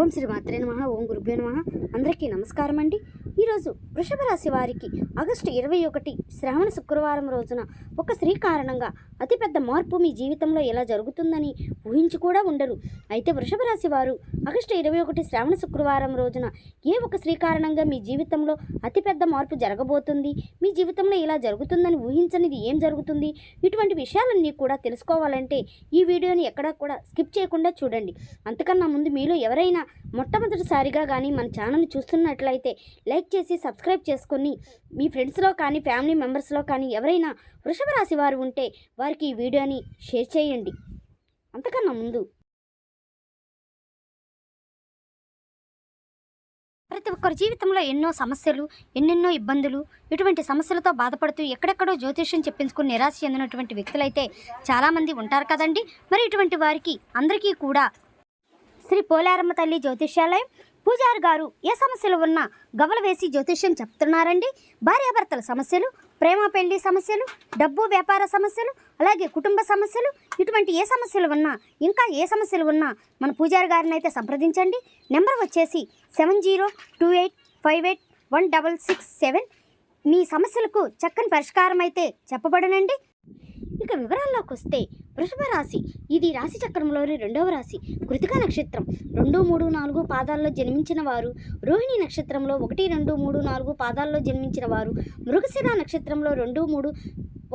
ఓం శ్రీ మాత్రే నమః. ఓం గురుభ్యో నమః. అందరికీ నమస్కారం అండి. ఈరోజు వృషభ రాశి వారికి ఆగస్టు 21 శ్రావణ శుక్రవారం రోజున ఒక స్త్రీ కారణంగా అతిపెద్ద మార్పు మీ జీవితంలో ఎలా జరుగుతుందని ఊహించి కూడా ఉండరు. అయితే వృషభ రాశి వారు ఆగస్టు 21 శ్రావణ శుక్రవారం రోజున ఏ ఒక స్త్రీ కారణంగా మీ జీవితంలో అతిపెద్ద మార్పు జరగబోతుంది, మీ జీవితంలో ఇలా జరుగుతుందని ఊహించనిది ఏం జరుగుతుంది, ఇటువంటి విషయాలన్నీ కూడా తెలుసుకోవాలంటే ఈ వీడియోని ఎక్కడా కూడా స్కిప్ చేయకుండా చూడండి. అంతకన్నా ముందు మీలో ఎవరైనా మొట్టమొదటిసారిగా కానీ మన ఛానల్ని చూస్తున్నట్లయితే లైక్ చేసి సబ్స్క్రైబ్ చేసుకొని మీ ఫ్రెండ్స్లో కానీ ఫ్యామిలీ మెంబర్స్లో కానీ ఎవరైనా వృషభ రాశి వారు ఉంటే వారికి ఈ వీడియోని షేర్ చేయండి. అంతకన్నా ముందు ప్రతి ఒక్కరి జీవితంలో ఎన్నో సమస్యలు, ఎన్నెన్నో ఇబ్బందులు, ఇటువంటి సమస్యలతో బాధపడుతూ ఎక్కడెక్కడో జ్యోతిష్యం చెప్పించుకుని నిరాశ చెందినటువంటి వ్యక్తులైతే చాలామంది ఉంటారు కదండి. మరి ఇటువంటి వారికి అందరికీ కూడా శ్రీ పోలేరమ్మ తల్లి జ్యోతిష్యాలయం పూజారి గారు ఏ సమస్యలు ఉన్నా గవల వేసి జ్యోతిష్యం చెప్తున్నారండి. భార్యాభర్తల సమస్యలు, ప్రేమ పెళ్లి సమస్యలు, డబ్బు వ్యాపార సమస్యలు, అలాగే కుటుంబ సమస్యలు, ఇటువంటి ఏ సమస్యలు ఉన్నా, ఇంకా ఏ సమస్యలు ఉన్నా మన పూజారి గారిని అయితే సంప్రదించండి. నెంబర్ వచ్చేసి 7028581667. మీ సమస్యలకు చక్కని పరిష్కారం అయితే చెప్పబడనండి. ఇక వివరాల్లోకి వస్తే వృషభ రాశి ఇది రాశి చక్రంలోని 2వ రాశి. కృతికా నక్షత్రం 2, 3, 4 పాదాల్లో జన్మించిన వారు, రోహిణి నక్షత్రంలో 1, 2, 3, 4 పాదాల్లో జన్మించిన వారు, మృగశిర నక్షత్రంలో 2, 3,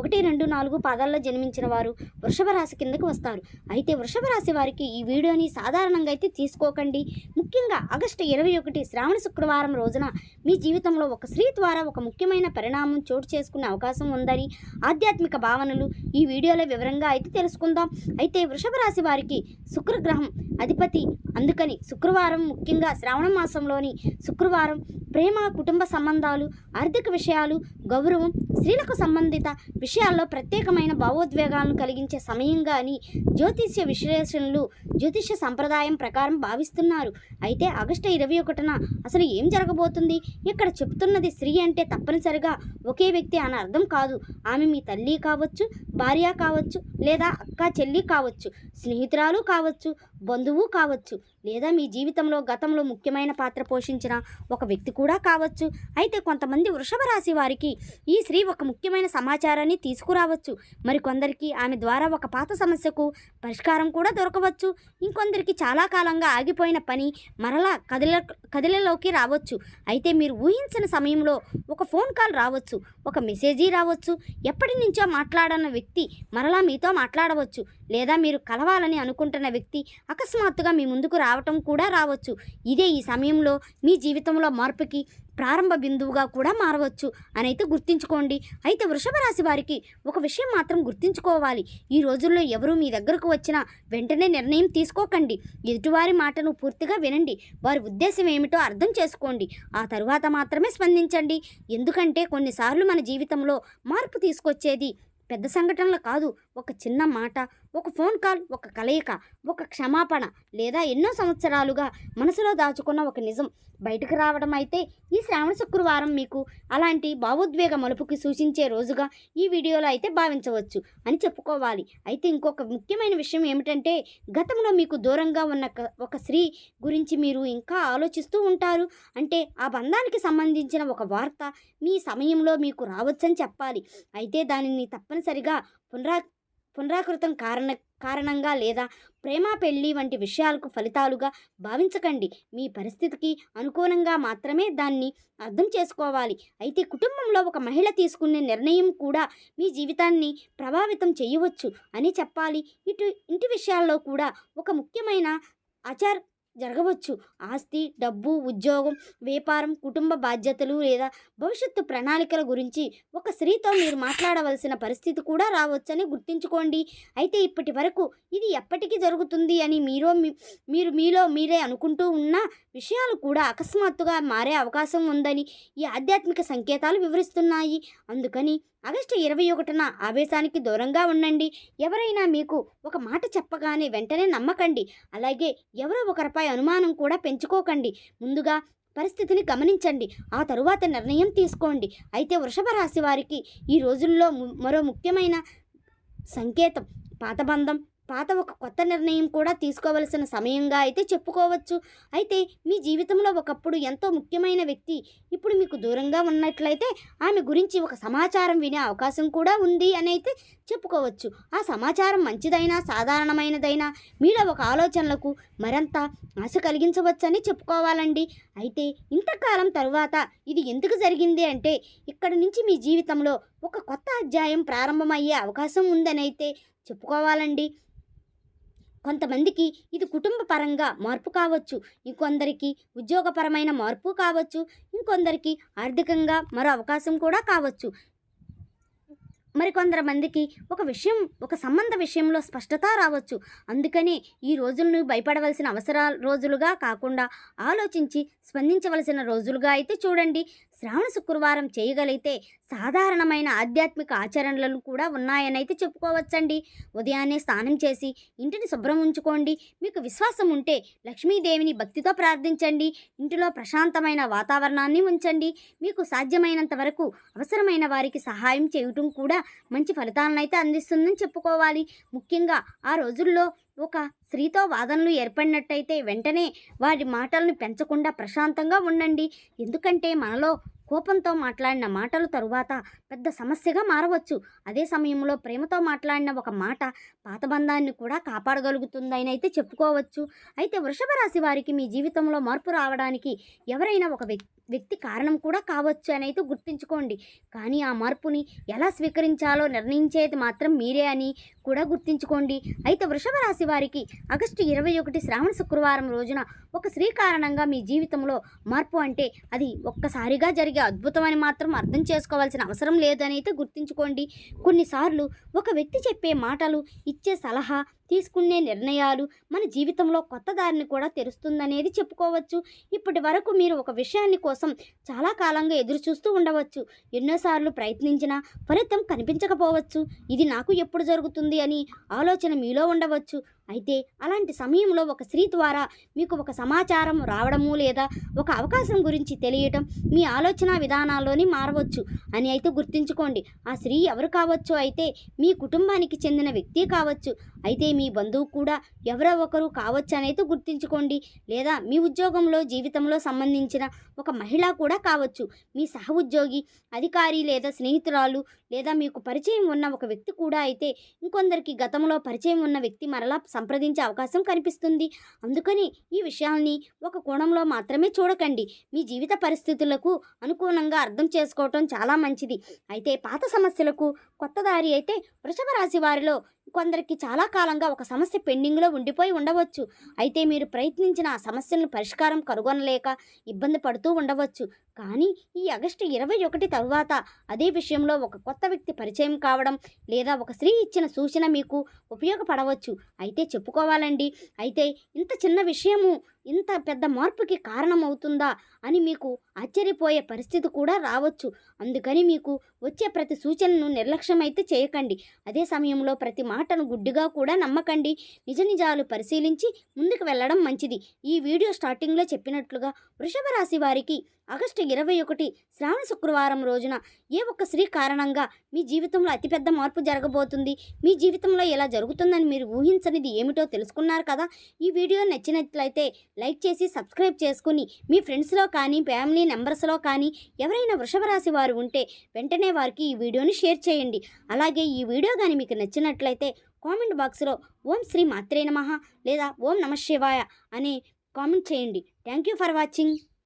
1, 2, 4 పాదాల్లో జన్మించిన వారు వృషభ రాశి కిందకు వస్తారు. అయితే వృషభ రాశి వారికి ఈ వీడియోని సాధారణంగా అయితే తీసుకోకండి. ముఖ్యంగా ఆగస్టు 21 శ్రావణ శుక్రవారం రోజున మీ జీవితంలో ఒక స్త్రీ ద్వారా ఒక ముఖ్యమైన పరిణామం చోటు చేసుకునే అవకాశం ఉందని ఆధ్యాత్మిక భావనలు ఈ వీడియోలో వివరంగా అయితే తెలుసుకుందాం. అయితే వృషభ రాశి వారికి శుక్రగ్రహం అధిపతి, అందుకని శుక్రవారం ముఖ్యంగా శ్రావణ మాసంలోని శుక్రవారం ప్రేమ, కుటుంబ సంబంధాలు, ఆర్థిక విషయాలు, గౌరవం, స్త్రీలకు సంబంధిత విషయాల్లో ప్రత్యేకమైన భావోద్వేగాలను కలిగించే సమయంగా అని జ్యోతిష్య విశ్లేషణలు జ్యోతిష్య సంప్రదాయం ప్రకారం భావిస్తున్నారు. అయితే ఆగస్టు 21న అసలు ఏం జరగబోతుంది? ఇక్కడ చెప్తున్నది స్త్రీ అంటే తప్పనిసరిగా ఒకే వ్యక్తి అని అర్థం కాదు. ఆమె మీ తల్లి కావచ్చు, భార్య కావచ్చు, లేదా అక్క చెల్లి కావచ్చు, స్నేహితురాలు కావచ్చు, బంధువు కావచ్చు, లేదా మీ జీవితంలో గతంలో ముఖ్యమైన పాత్ర పోషించిన ఒక వ్యక్తి కూడా కావచ్చు. అయితే కొంతమంది వృషభ రాశి వారికి ఈ స్త్రీ ఒక ముఖ్యమైన సమాచారాన్ని తీసుకురావచ్చు. మరికొందరికి ఆమె ద్వారా ఒక పాత సమస్యకు పరిష్కారం కూడా దొరకవచ్చు. ఇంకొందరికి చాలా కాలంగా ఆగిపోయిన పని మరలా కదిలలోకి రావచ్చు. అయితే మీరు ఊహించిన సమయంలో ఒక ఫోన్ కాల్ రావచ్చు, ఒక మెసేజీ రావచ్చు, ఎప్పటి నుంచో మాట్లాడన్న వ్యక్తి మరలా మీతో మాట్లాడవచ్చు, లేదా మీరు కలవాలని అనుకుంటున్న వ్యక్తి అకస్మాత్తుగా మీ ముందుకు రావటం కూడా రావచ్చు. ఇదే ఈ సమయంలో మీ జీవితంలో మార్పుకి ప్రారంభ బిందువుగా కూడా మారవచ్చు అని అయితే గుర్తుంచుకోండి. అయితే వృషభ రాశి వారికి ఒక విషయం మాత్రం గుర్తుంచుకోవాలి. ఈ రోజుల్లో ఎవరు మీ దగ్గరకు వచ్చినా వెంటనే నిర్ణయం తీసుకోకండి. ఎదుటివారి మాటను పూర్తిగా వినండి, వారి ఉద్దేశం ఏమిటో అర్థం చేసుకోండి, ఆ తరువాత మాత్రమే స్పందించండి. ఎందుకంటే కొన్నిసార్లు మన జీవితంలో మార్పు తీసుకొచ్చేది పెద్ద సంఘటనలు కాదు, ఒక చిన్న మాట, ఒక ఫోన్ కాల్, ఒక కలయిక, ఒక క్షమాపణ, లేదా ఎన్నో సంవత్సరాలుగా మనసులో దాచుకున్న ఒక నిజం బయటకు రావడం. అయితే ఈ శ్రావణ శుక్రవారం మీకు అలాంటి భావోద్వేగ మలుపుకి సూచించే రోజుగా ఈ వీడియోలో అయితే భావించవచ్చు అని చెప్పుకోవాలి. అయితే ఇంకొక ముఖ్యమైన విషయం ఏమిటంటే గతంలో మీకు దూరంగా ఉన్న ఒక స్త్రీ గురించి మీరు ఇంకా ఆలోచిస్తూ ఉంటారు. అంటే ఆ బంధానికి సంబంధించిన ఒక వార్త మీ సమయంలో మీకు రావచ్చని చెప్పాలి. అయితే దానిని తప్పనిసరిగా పునరాకృతం కారణంగా లేదా ప్రేమ పెళ్లి వంటి విషయాలకు ఫలితాలుగా భావించకండి. మీ పరిస్థితికి అనుకూలంగా మాత్రమే దాన్ని అర్థం చేసుకోవాలి. అయితే కుటుంబంలో ఒక మహిళ తీసుకునే నిర్ణయం కూడా మీ జీవితాన్ని ప్రభావితం చేయవచ్చు అని చెప్పాలి. ఇంటి విషయాల్లో కూడా ఒక ముఖ్యమైన జరగవచ్చు. ఆస్తి, డబ్బు, ఉద్యోగం, వ్యాపారం, కుటుంబ బాధ్యతలు లేదా భవిష్యత్తు ప్రణాళికల గురించి ఒక స్త్రీతో మీరు మాట్లాడవలసిన పరిస్థితి కూడా రావచ్చని గుర్తుంచుకోండి. అయితే ఇప్పటి వరకు ఇది ఎప్పటికీ జరుగుతుంది అని మీలో మీరే అనుకుంటూ ఉన్న విషయాలు కూడా అకస్మాత్తుగా మారే అవకాశం ఉందని ఈ ఆధ్యాత్మిక సంకేతాలు వివరిస్తున్నాయి. అందుకని ఆగస్టు 21న ఆవేశానికి దూరంగా ఉండండి. ఎవరైనా మీకు ఒక మాట చెప్పగానే వెంటనే నమ్మకండి. అలాగే ఎవరో ఒకరిపై అనుమానం కూడా పెంచుకోకండి. ముందుగా పరిస్థితిని గమనించండి, ఆ తరువాత నిర్ణయం తీసుకోండి. అయితే వృషభ రాశి వారికి ఈ రోజుల్లో మరో ముఖ్యమైన సంకేతం పాత బంధం, పాత ఒక కొత్త నిర్ణయం కూడా తీసుకోవలసిన సమయంగా అయితే చెప్పుకోవచ్చు. అయితే మీ జీవితంలో ఒకప్పుడు ఎంతో ముఖ్యమైన వ్యక్తి ఇప్పుడు మీకు దూరంగా ఉన్నట్లయితే ఆమె గురించి ఒక సమాచారం వినే అవకాశం కూడా ఉంది అని అయితే చెప్పుకోవచ్చు. ఆ సమాచారం మంచిదైనా సాధారణమైనదైనా మీలో ఒక ఆలోచనలకు మరింత ఆశ కలిగించవచ్చని చెప్పుకోవాలండి. అయితే ఇంతకాలం తరువాత ఇది ఎందుకు జరిగింది అంటే ఇక్కడి నుంచి మీ జీవితంలో ఒక కొత్త అధ్యాయం ప్రారంభమయ్యే అవకాశం ఉందని అయితే చెప్పుకోవాలండి. కొంతమందికి ఇది కుటుంబ పరంగా మార్పు కావచ్చు, ఇంకొందరికి ఉద్యోగపరమైన మార్పు కావచ్చు, ఇంకొందరికి ఆర్థికంగా మరో అవకాశం కూడా కావచ్చు. మరికొందరు మందికి ఒక సంబంధ విషయంలో స్పష్టత రావచ్చు. అందుకనే ఈ రోజులను భయపడవలసిన రోజులుగా కాకుండా ఆలోచించి స్పందించవలసిన రోజులుగా అయితే చూడండి. శ్రావణ శుక్రవారం చేయగలిగితే సాధారణమైన ఆధ్యాత్మిక ఆచరణలు కూడా ఉన్నాయని అయితే చెప్పుకోవచ్చండి. ఉదయాన్నే స్నానం చేసి ఇంటిని శుభ్రం ఉంచుకోండి. మీకు విశ్వాసం ఉంటే లక్ష్మీదేవిని భక్తితో ప్రార్థించండి. ఇంటిలో ప్రశాంతమైన వాతావరణాన్ని ఉంచండి. మీకు సాధ్యమైనంత వరకు అవసరమైన వారికి సహాయం చేయటం కూడా మంచి ఫలితాలనైతే అందిస్తుందని చెప్పుకోవాలి. ముఖ్యంగా ఆ రోజుల్లో ఒక స్త్రీతో వాదనలు ఏర్పడినట్టయితే వెంటనే వారి మాటలను పెంచకుండా ప్రశాంతంగా ఉండండి. ఎందుకంటే మనలో కోపంతో మాట్లాడిన మాటలు తరువాత పెద్ద సమస్యగా మారవచ్చు. అదే సమయంలో ప్రేమతో మాట్లాడిన ఒక మాట పాత బంధాన్ని కూడా కాపాడగలుగుతుందని అయితే చెప్పుకోవచ్చు. అయితే వృషభ రాశి వారికి మీ జీవితంలో మార్పు రావడానికి ఎవరైనా ఒక వ్యక్తి కారణం కూడా కావచ్చు అని అయితే గుర్తుంచుకోండి. కానీ ఆ మార్పుని ఎలా స్వీకరించాలో నిర్ణయించేది మాత్రం మీరే అని కూడా గుర్తుంచుకోండి. అయితే వృషభ రాశి వారికి ఆగస్టు 21 శ్రావణ శుక్రవారం రోజున ఒక స్త్రీ కారణంగా మీ జీవితంలో మార్పు అంటే అది ఒక్కసారిగా జరిగే అద్భుతం అని మాత్రం అర్థం చేసుకోవాల్సిన అవసరం లేదని అయితే గుర్తుంచుకోండి. కొన్నిసార్లు ఒక వ్యక్తి చెప్పే మాటలు, ఇచ్చే సలహా, తీసుకునే నిర్ణయాలు మన జీవితంలో కొత్త దారిని కూడా తెరుస్తుందనేది చెప్పుకోవచ్చు. ఇప్పటి వరకు మీరు ఒక విషయాన్ని కోసం చాలా కాలంగా ఎదురు చూస్తూ ఉండవచ్చు. ఎన్నోసార్లు ప్రయత్నించినా ఫలితం కనిపించకపోవచ్చు. ఇది నాకు ఎప్పుడు జరుగుతుంది అని ఆలోచన మీలో ఉండవచ్చు. అయితే అలాంటి సమయంలో ఒక స్త్రీ ద్వారా మీకు ఒక సమాచారం రావడము లేదా ఒక అవకాశం గురించి తెలియటం మీ ఆలోచన విధానాల్లోని మారవచ్చు అని అయితే గుర్తుంచుకోండి. ఆ స్త్రీ ఎవరు కావచ్చు అయితే మీ కుటుంబానికి చెందిన వ్యక్తి కావచ్చు, అయితే మీ బంధువు కూడా ఎవరో ఒకరు కావచ్చు అని అయితే గుర్తుంచుకోండి. లేదా మీ ఉద్యోగంలో జీవితంలో సంబంధించిన ఒక మహిళ కూడా కావచ్చు, మీ సహ ఉద్యోగి, అధికారి లేదా స్నేహితురాలు లేదా మీకు పరిచయం ఉన్న ఒక వ్యక్తి కూడా అయితే ఇంకొందరికి గతంలో పరిచయం ఉన్న వ్యక్తి మరలా సంప్రదించే అవకాశం కనిపిస్తుంది. అందుకని ఈ విషయాల్ని ఒక కోణంలో మాత్రమే చూడకండి. మీ జీవిత పరిస్థితులకు అనుగుణంగా అర్థం చేసుకోవటం చాలా మంచిది. అయితే పాత సమస్యలకు కొత్త దారి అయితే వృషభ రాశి వారిలో కొందరికి చాలా కాలంగా ఒక సమస్య పెండింగ్లో ఉండిపోయి ఉండవచ్చు. అయితే మీరు ప్రయత్నించిన ఆ సమస్యలను పరిష్కారం కనుగొనలేక ఇబ్బంది పడుతూ ఉండవచ్చు. కానీ ఈ ఆగస్టు 21 తరువాత అదే విషయంలో ఒక కొత్త వ్యక్తి పరిచయం కావడం లేదా ఒక స్త్రీ ఇచ్చిన సూచన మీకు ఉపయోగపడవచ్చు. అయితే చెప్పుకోవాలండి, అయితే ఇంత చిన్న విషయము ఇంత పెద్ద మార్పుకి కారణమవుతుందా అని మీకు ఆశ్చర్యపోయే పరిస్థితి కూడా రావచ్చు. అందుకని మీకు వచ్చే ప్రతి సూచనను నిర్లక్ష్యం అయితే చేయకండి. అదే సమయంలో ప్రతి మాటను గుడ్డిగా కూడా నమ్మకండి. నిజాలు పరిశీలించి ముందుకు వెళ్ళడం మంచిది. ఈ వీడియో స్టార్టింగ్లో చెప్పినట్లుగా వృషభ రాశి వారికి ఆగస్టు 21 శ్రావణ శుక్రవారం రోజున ఏ ఒక్క స్త్రీ కారణంగా మీ జీవితంలో అతిపెద్ద మార్పు జరగబోతుంది. మీ జీవితంలో ఎలా జరుగుతుందని మీరు ఊహించనిది ఏమిటో తెలుసుకున్నారు కదా. ఈ వీడియో నచ్చినట్లయితే లైక్ చేసి సబ్స్క్రైబ్ చేసుకుని మీ ఫ్రెండ్స్లో కానీ ఫ్యామిలీ మెంబర్స్లో కానీ ఎవరైనా వృషభ రాశి వారు ఉంటే వెంటనే వారికి ఈ వీడియోని షేర్ చేయండి. అలాగే ఈ వీడియో కానీ మీకు నచ్చినట్లయితే కామెంట్ బాక్స్లో ఓం శ్రీ మాత్రే నమః లేదా ఓం నమః శివాయ అని కామెంట్ చేయండి. Thank you for watching.